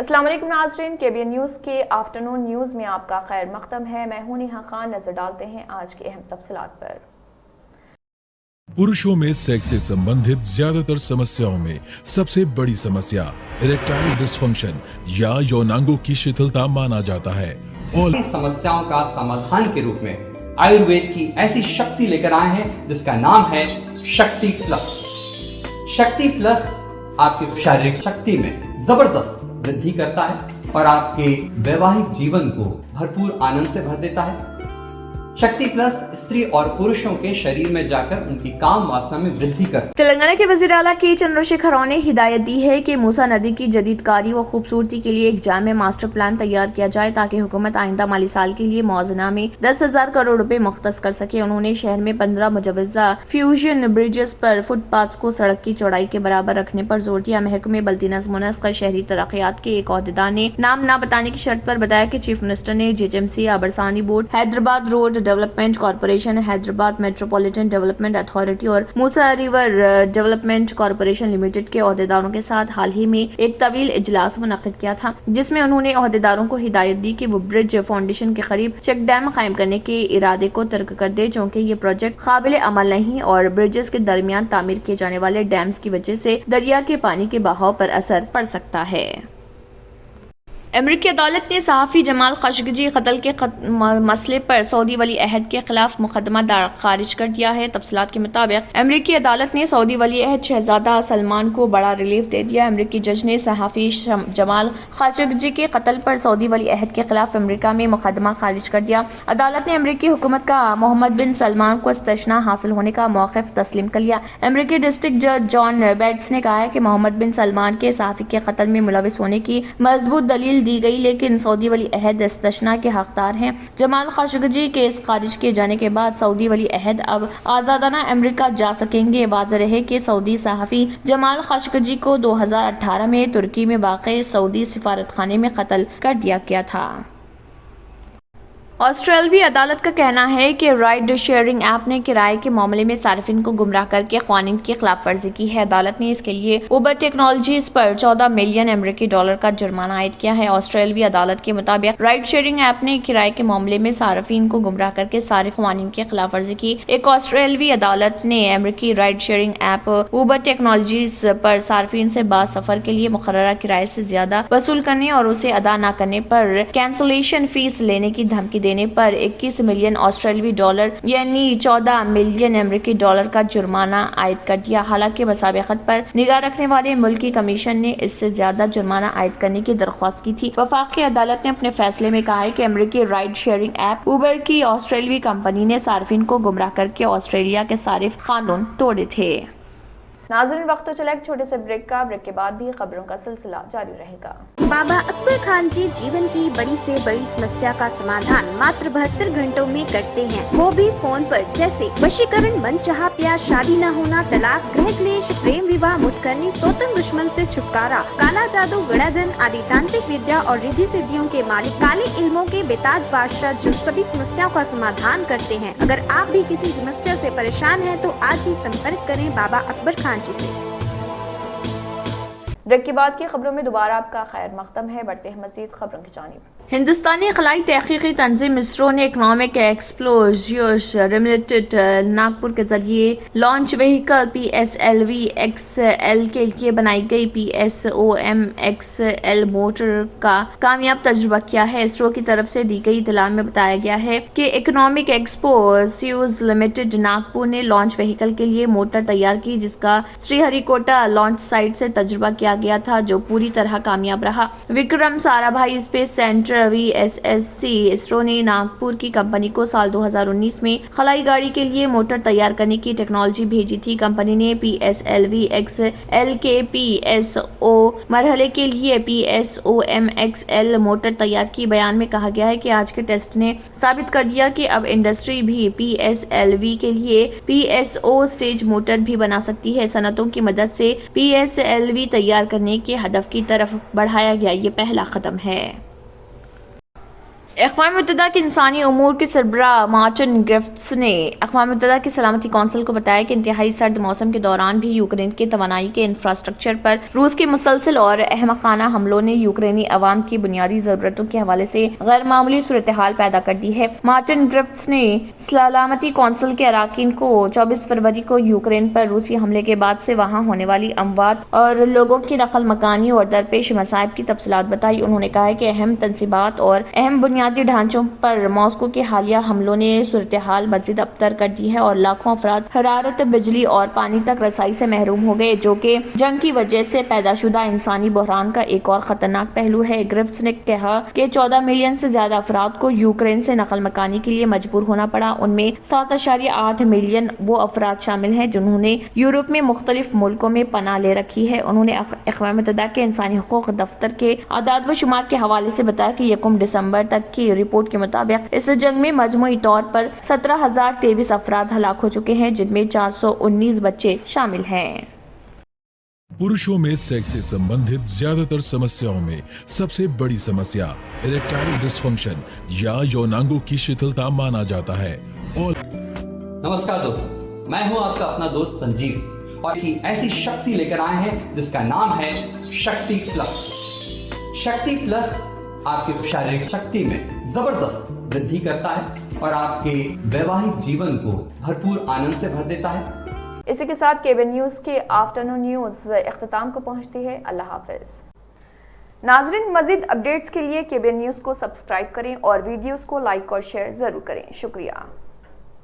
السلام علیکم ناظرین، KBN نیوز کے آفٹرنون نیوز میں آپ کا خیر مقدم ہے۔ میں ہوں نیہا خان۔ نظر ڈالتے ہیں آج کے اہم تفصیلات پر۔ पुरुषों में सेक्स से संबंधित ज्यादातर समस्याओं में सबसे बड़ी समस्या इरेक्टाइल डिसफंक्शन या यौनांगों की शिथिलता माना जाता है। और इन समस्याओं का समाधान के रूप में आयुर्वेद की ऐसी शक्ति लेकर आए हैं जिसका नाम है शक्ति प्लस। शक्ति प्लस आपकी शारीरिक शक्ति में जबरदस्त वृद्धि करता है और आपके वैवाहिक जीवन को भरपूर आनंद से भर देता है। शक्ति प्लस स्त्री और पुरुषों के शरीर में जाकर उनकी काम वासना में वृद्धि करता है। तेलंगाना के वज़ीर आला के चंद्रशेखर राव ने हिदायत दी है कि मूसा नदी की जदीदकारी व खूबसूरती के लिए एक जामे मास्टर प्लान तैयार किया जाए ताकि हुकूमत आइंदा माली साल के लिए मौज़ना में 10,000 करोड़ रुपए मुख्तस कर सके। उन्होंने शहर में 15 मुजव्वज़ा फ्यूजन ब्रिजेस पर फुटपाथ को सड़क की चौड़ाई के बराबर रखने पर जोर दिया। महकमे बल्दिनस मुनस्का शहरी तरक्यात के एक अहदेदार ने नाम न बताने की शर्त पर बताया कि चीफ मिनिस्टर ने JHMC, आबरसानी board, Hyderabad road development corporation, Hyderabad metropolitan development authority और Musa river development corporation limited के अहदेदारों के साथ हाल ही में एक तवील इजलास मुनक्किद किया था, जिसमें उन्होंने अहदेदारों को हिदायत दी कि वो ब्रिज फाउंडेशन के करीब चेक डैम कायम करने के इरादे को तर्क कर दे, क्योंकि ये प्रोजेक्ट काबिल अमल नहीं और ब्रिजेस के दरमियान तामीर किए जाने वाले डैम्स की वजह से दरिया के पानी के बहाव पर असर पड़ सकता है। अमरीकी अदालत ने सहाफ़ी जमाल खशोगी कत्ल के मसले पर सऊदी वली अहद के खिलाफ मुकदमा खारिज कर दिया है। तफसीलात के मुताबिक अमरीकी अदालत ने सऊदी वली अहद शहजादा सलमान को बड़ा रिलीफ दे दिया। अमरीकी जज ने सहाफ़ी जमाल खशोगी के कत्ल पर सऊदी वली अहद के खिलाफ अमरीका में मुकदमा खारिज कर दिया। अदालत ने अमरीकी हुकूमत का मोहम्मद बिन सलमान को इस्तिस्ना हासिल होने का मौक़िफ़ तस्लीम कर लिया। अमरीकी डिस्ट्रिक्ट जज जॉन बेट्स ने कहा है कि मोहम्मद बिन सलमान के सहाफ़ी के कत्ल में मुलविस होने की मजबूत दलील दी गई, लेकिन सऊदी वली अहद इस्तिस्ना के हकदार हैं। जमाल खशोगी केस खारिज किए जाने के बाद सऊदी वली अहद अब आज़ादाना अमरीका जा सकेंगे। वाज़ेह है कि सऊदी सहाफ़ी जमाल खशोगी को 2018 में तुर्की में वाक़े सऊदी सिफारतखाने में कत्ल कर दिया गया था। ऑस्ट्रेलवी अदालत का कहना है कि राइड शेयरिंग ऐप ने किराए के मामले में सार्फिन को गुमराह करके क़वानीन की खिलाफ वर्जी की है। अदालत ने इसके लिए उबर टेक्नोलॉजीज पर 14 मिलियन अमरीकी डॉलर का जुर्माना आयद किया है। ऑस्ट्रेलवी अदालत के मुताबिक राइड शेयरिंग ऐप ने किराए के मामले में सार्फिन को गुमराह करके सारे क़वानीन की खिलाफ वर्जी की। एक ऑस्ट्रेलवी अदालत ने अमरीकी राइड शेयरिंग ऐप उबर टेक्नोलॉजीज पर सार्फिन से बाद सफर के लिए मुकर्ररा किराए से ज्यादा वसूल करने और उसे अदा न करने पर कैंसलेशन फीस लेने की धमकी देने पर 21 मिलियन ऑस्ट्रेलवी डॉलर यानी 14 मिलियन अमेरिकी डॉलर का जुर्माना आयद कर दिया। हालांकि मुसाबिकत पर निगाह रखने वाले मुल्की कमीशन ने इससे ज्यादा जुर्माना आयद करने की दरख्वास्त की थी। वफाकी अदालत ने अपने फैसले में कहा है कि अमेरिकी राइड शेयरिंग ऐप उबर की ऑस्ट्रेलवी कंपनी ने सार्फिन को गुमराह करके ऑस्ट्रेलिया के सारिफ कानून तोड़े थे। नाज़रीन, वक्त तो चला एक छोटे से ब्रेक का। ब्रेक के बाद भी खबरों का सिलसिला जारी रहेगा। बाबा अकबर खान जी जीवन की बड़ी से बड़ी समस्या का समाधान मात्र 72 घंटों में करते हैं, वो भी फोन पर। जैसे वशीकरण, मनचाहा प्यार, शादी न होना, तलाक, गृह क्लेश, प्रेम विवाह, मुतकरनी, सोतन दुश्मन से छुटकारा, काला जादू, गड़ाधन आदि तांत्रिक विद्या और रिद्धि सिद्धियों के मालिक काले इल्मों के बेताज बादशाह जो सभी समस्याओं का समाधान करते हैं। अगर आप भी किसी समस्या से परेशान हैं तो आज ही संपर्क करें बाबा अकबर खान जी से। ब्रेक के बाद की खबरों में दोबारा आपका खैर मकदम है। बढ़ते हैं मजीद खबरों की जानिब। हिंदुस्तानी खलाई तहकीकी तंजीम इसरो ने इकनॉमिक एक्सप्लोजिव्स लिमिटेड नागपुर के जरिए लॉन्च व्हीकल PSLV XL के लिए बनाई गई PSOM XL मोटर का कामयाब तजुर्बा किया है। इसरो की तरफ से दी गई इतला में बताया गया है कि इकनॉमिक एक्सप्लोजिव्स लिमिटेड नागपुर ने लॉन्च व्हीकल के लिए मोटर तैयार की, जिसका श्रीहरिकोटा लॉन्च साइट से तजुर्बा किया गया था, जो पूरी तरह कामयाब रहा। Vikram Sarabhai space centre VSSC ISRO ने नागपुर की कंपनी को साल 2019 में खलाई गाड़ी के लिए मोटर तैयार करने की टेक्नोलॉजी भेजी थी। कंपनी ने PSLV XL के PSO मरहले के लिए PSOM XL मोटर तैयार की। बयान में कहा गया है कि आज के टेस्ट ने साबित कर दिया कि अब इंडस्ट्री भी PSLV के लिए PSO स्टेज मोटर भी बना सकती है। सनतों की मदद से PSLV तैयार करने के हदफ की तरफ बढ़ाया गया ये पहला कदम है। अक़वाम मुत्तहिदा के इंसानी उमूर के सरबराह मार्टिन ग्रिफ्ट्स ने अक़वाम मुत्तहिदा की सलामती कौंसिल को बताया कि इंतहाई सर्द मौसम के दौरान भी यूक्रेन के तवानाई के इंफ्रास्ट्रक्चर पर रूस के मुसलसल और अहमकाना हमलों ने यूक्रेनी अवाम की बुनियादी जरूरतों के हवाले से गैर मामूली सूरत हाल पैदा कर दी है। मार्टिन ग्रिफ्ट्स ने सलामती कौंसिल के अरकान को 24 फरवरी को यूक्रेन पर रूसी हमले के बाद से वहाँ होने वाली अमवात और लोगों की नकल मकानी और दरपेश मसाइब की तफसीलात बताई। उन्होंने कहा है कि अहम तंसीबात और अहम बुनियादी ढांचों पर मॉस्को के हालिया हमलों ने सूरत हाल मजीद अबतर कर दी है और लाखों अफराद हरारत, बिजली और पानी तक रसाई से महरूम हो गए, जो कि जंग की वजह से पैदाशुदा इंसानी बहरान का एक और खतरनाक पहलू है। ग्रिफ्ट्स ने कहा कि 14 मिलियन से ज्यादा अफराद को यूक्रेन से नकल मकानी के लिए मजबूर होना पड़ा। उनमें 7.8 मिलियन वो अफराद शामिल हैं जिन्होंने यूरोप में मुख्तलिफ मुल्कों में पनाह ले रखी है। उन्होंने अक़वाम मुत्तहिदा के इंसानी हुकूक दफ्तर के आदाद व शुमार के हवाले से बताया कि 1 दिसंबर तक की रिपोर्ट के मुताबिक इस जंग में मजमूई तौर पर 17,023 अफराद हलाक हो चुके हैं, जिनमें 419 बच्चे शामिल हैं। पुरुषों में सेक्स से संबंधित ज्यादातर समस्याओं में सबसे बड़ी समस्या इरेक्टाइल डिसफंक्शन या यौनांगों की शिथिलता माना जाता है। और नमस्कार दोस्तों, मैं हूं आपका अपना दोस्त संजीव और एक ऐसी शक्ति लेकर आए हैं जिसका नाम है शक्ति प्लस। शक्ति प्लस आपकी शारीरिक शक्ति में जबरदस्त वृद्धि करता है और आपके वैवाहिक जीवन को भरपूर आनंद से भर देता है। इसी के साथ केबीएन न्यूज के आफ्टरनून न्यूज इख्तिताम को पहुंचती है। अल्लाह हाफिज। नाजरीन, मजीद अपडेट्स के लिए केबीएन न्यूज को सब्सक्राइब करें और वीडियोस को लाइक और शेयर जरूर करें। शुक्रिया।